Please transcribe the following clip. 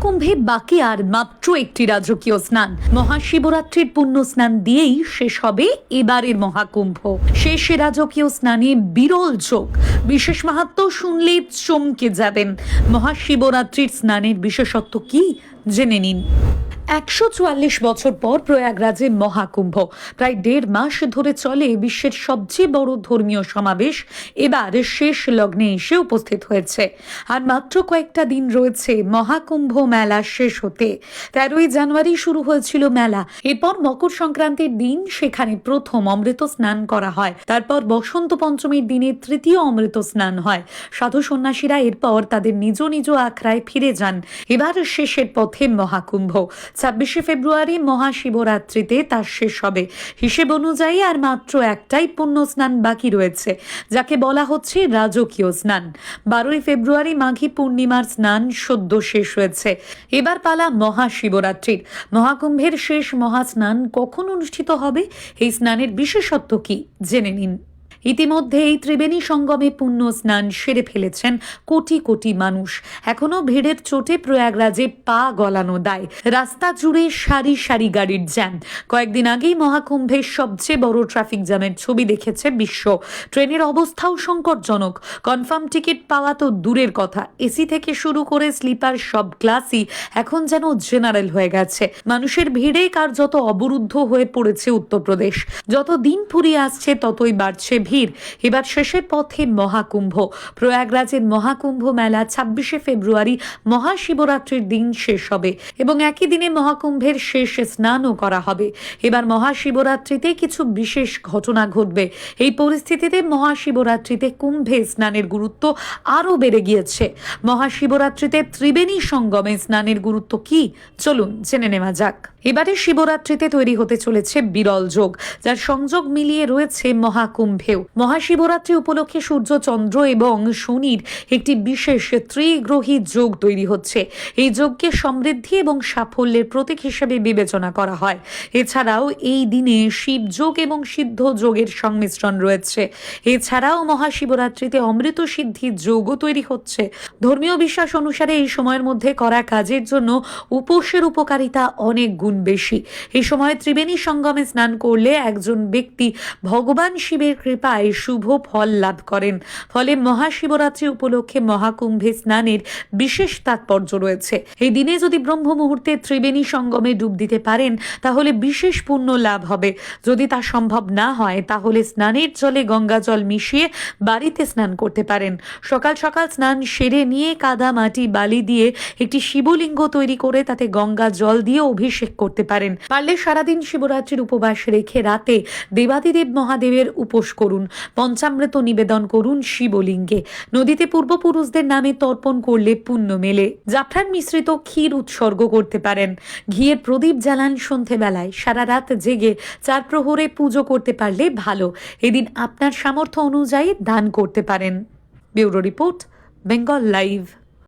মহাকুম্ভে বাকি আর মাত্র একটি রাজকীয় স্নান। মহাশিবরাত্রির পুণ্য স্নান দিয়েই শেষ হবে এবারের মহাকুম্ভ। শেষ রাজকীয় স্নানে বিরল যোগ, বিশেষ মাহাত্ম্য শুনলে চমকে যাবেন। মহাশিবরাত্রির স্নানের বিশেষত্ব কি জেনে নিন। 144 বছর পর প্রয়াগরাজে মহাকুম্ভ। প্রায় 1.5 মাস ধরে চলে বিশ্বের সবচেয়ে বড় ধর্মীয় সমাবেশ এবার শেষ লগ্নে এসে উপস্থিত হয়েছে। আর মাত্র কয়েকটা দিন রয়েছে মহাকুম্ভ মেলা শেষ হতে। 13ই জানুয়ারি শুরু হয়েছিল মেলা। এরপর মকর সংক্রান্তির দিন সেখানে প্রথম অমৃত স্নান করা হয়। তারপর বসন্ত পঞ্চমীর দিনে তৃতীয় অমৃত স্নান হয়। সাধু সন্ন্যাসীরা এরপর তাদের নিজ নিজ আখড়ায় ফিরে যান। এবার শেষের পথে মহাকুম্ভ। 26শে ফেব্রুয়ারি মহাশিবরাত্রিতে তা শেষ হবে। হিসেব অনুযায়ী আর মাত্র একটাই পুণ্য স্নান বাকি রয়েছে, যাকে বলা হচ্ছে রাজকীয় স্নান। 12ই ফেব্রুয়ারি মাঘী পূর্ণিমার স্নান সদ্য শেষ হয়েছে। এবার পালা মহাশিবরাত্রির। মহাকুম্ভের শেষ মহাস্নান কখন অনুষ্ঠিত হবে, এই স্নানের বিশেষত্ব কি জেনে নিন। ইতিমধ্যে এই ত্রিবেণী সঙ্গমে পুণ্য স্নান সেরে ফেলেছেন কোটি কোটি মানুষ। এখনো ভিড়ের চোটে প্রয়াগরাজে পা গলানো দায়। রাস্তা জুড়ে সারি সারি গাড়ির জ্যাম। কয়েকদিন আগেই মহাকুম্ভের সবচেয়ে বড় ট্রাফিক জ্যামের ছবি দেখেছে বিশ্ব। ট্রেনের অবস্থাও সংকটজনক। কনফার্ম টিকিট পাওয়া তো দূরের কথা, এসি থেকে শুরু করে স্লিপার সব ক্লাসই এখন যেন জেনারেল হয়ে গেছে। মানুষের ভিড়ে কার্যত অবরুদ্ধ হয়ে পড়েছে উত্তরপ্রদেশ। যত দিন ফুরিয়ে আসছে ততই বাড়ছে ভিড়। এবার শেষের পথে মহাকুম্ভ। প্রয়াগরাজের মহাকুম্ভ মেলা 26শে ফেব্রুয়ারি মহাশিবরাত্রির দিন শেষ হবে এবং একই দিনে মহাকুম্ভের শেষ স্নানও করা হবে। এবার মহাশিবরাত্রিতে কিছু বিশেষ ঘটনা ঘটবে। এই পরিস্থিতিতে মহাশিবরাত্রিতে কুম্ভে স্নানের গুরুত্ব আরও বেড়ে গিয়েছে। মহাশিবরাত্রিতে ত্রিবেণী সঙ্গমে স্নানের গুরুত্ব কি, চলুন জেনে নেওয়া যাক। এবারে শিবরাত্রিতে তৈরি হতে চলেছে বিরল যোগ, যার সংযোগ মিলিয়ে রয়েছে মহাকুম্ভেও। মহাশিবরাত্রি উপলক্ষে সূর্য, চন্দ্র এবং শনির একটি বিশেষ ত্রিগ্রহী যোগ তৈরি হচ্ছে। এই যোগকে সমৃদ্ধি এবং সাফল্যের প্রতীক হিসেবে বিবেচনা করা হয়। এছাড়াও এই দিনে শিব যোগ এবং সিদ্ধ যোগের সংমিশ্রণ রয়েছে। এছাড়াও মহাশিবরাত্রিতে অমৃত সিদ্ধি যোগও তৈরি হচ্ছে। ধর্মীয় বিশ্বাস অনুসারে এই সময়ের মধ্যে করা কাজের জন্য উপোসের উপকারিতা অনেক গুণ বেশি। এই সময় ত্রিবেণী সঙ্গমে স্নান করলে একজন ব্যক্তি ভগবান শিবের কৃপায় শুভ ফল লাভ করেন। ফলে মহাশিবরাত্রি উপলক্ষে মহাকুম্ভে স্নানের বিশেষ তাৎপর্য রয়েছে। এই দিনে যদি ব্রহ্ম মুহূর্তে ত্রিবেণী সঙ্গমে ডুব দিতে পারেন তাহলে বিশেষ পুণ্য লাভ হবে। যদি তা সম্ভব না হয় তাহলে স্নানের জলে গঙ্গা জল মিশিয়ে বাড়িতে স্নান করতে পারেন। সকাল সকাল স্নান সেরে নিয়ে কাদা, মাটি, বালি দিয়ে একটি শিবলিঙ্গ তৈরি করে তাতে গঙ্গা জল দিয়ে অভিষেক করতে পারেন। পারলে সারাদিন শিবরাত্রির উপবাস রেখে রাতে দেবাদিদেব মহাদেবের উপোস করুন। পঞ্চামৃত নিবেদন করুন শিবলিঙ্গে। নদীতে পূর্বপুরুষদের নামে তর্পণ করলে পুণ্য মেলে। জাফরান মিশ্রিত ক্ষীর উৎসর্গ করতে পারেন। ঘিয়ের প্রদীপ জ্বালান সন্ধেবেলায়। সারা রাত জেগে 4 প্রহরে পুজো করতে পারলে ভালো। এদিন আপনার সামর্থ্য অনুযায়ী দান করতে পারেন। Bureau report, Bengal live.